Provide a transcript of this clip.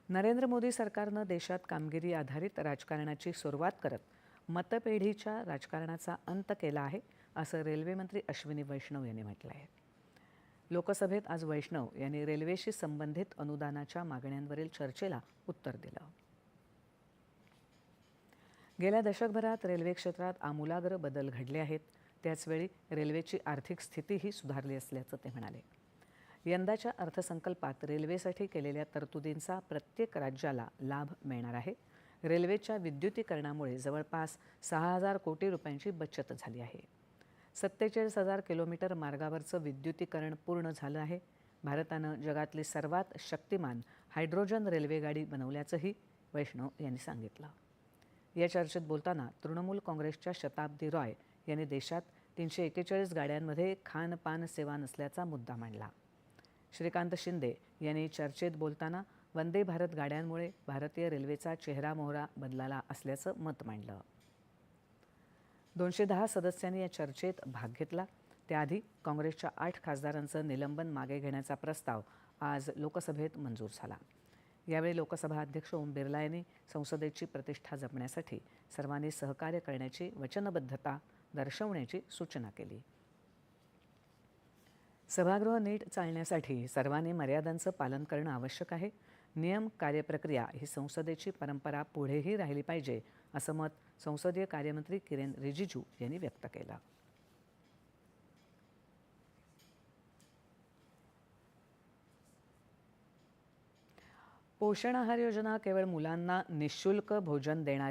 नरेंद्र मोदी सरकारनं देशात कामगिरी आधारित राजकारणाची सुरुवात करत मतपेढीच्या राजकारणाचा अंत केला आहे, असं रेल्वेमंत्री अश्विनी वैष्णव यांनी म्हटलं आहे. लोकसभेत आज वैष्णव यांनी रेल्वेशी संबंधित अनुदानाच्या मागण्यांवरील चर्चेला उत्तर दिलं. गेल्या दशकभरात रेल्वे क्षेत्रात आमूलाग्र बदल घडले आहेत. त्याचवेळी रेल्वेची आर्थिक स्थितीही सुधारली असल्याचं ते म्हणाले. यंदाच्या अर्थसंकल्पात रेल्वेसाठी केलेल्या तरतुदींचा प्रत्येक राज्याला लाभ मिळणार आहे. रेल्वेच्या विद्युतीकरणामुळे जवळपास 6,000 कोटी रुपयांची बचत झाली आहे. 47,000 किलोमीटर मार्गावरचं विद्युतीकरण पूर्ण झालं आहे. भारतानं जगातली सर्वात शक्तिमान हायड्रोजन रेल्वेगाडी बनवल्याचंही वैष्णव यांनी सांगितलं. या चर्चेत बोलताना तृणमूल काँग्रेसच्या शताब्दी रॉय यांनी देशात 341 गाड्यांमध्ये खानपान सेवा नसल्याचा मुद्दा मांडला. श्रीकांत शिंदे यांनी चर्चेत बोलताना वंदे भारत गाड्यांमुळे भारतीय रेल्वेचा चेहरामोहरा बदलला असल्याचं मत मांडलं. 210 सदस्यांनी या चर्चेत भाग घेतला. त्याआधी काँग्रेसच्या 8 खासदारांचं निलंबन मागे घेण्याचा प्रस्ताव आज लोकसभेत मंजूर झाला. यावेळी लोकसभा अध्यक्ष ओम बिर्ला यांनी संसदेची प्रतिष्ठा जपण्यासाठी सर्वांनी सहकार्य करण्याची वचनबद्धता दर्शवण्याची सूचना केली. सभागृह नीट चालण्यासाठी सर्वांनी मर्यादांचं पालन करणं आवश्यक आहे. नियम कार्यप्रक्रिया ही संसदेची परंपरा पुढेही राहिली पाहिजे, असं मत संसदीय कार्यमंत्री किरेन रिजिजू यांनी व्यक्त केलं. पोषण आहार योजना केवळ मुलांना निःशुल्क भोजन देणारी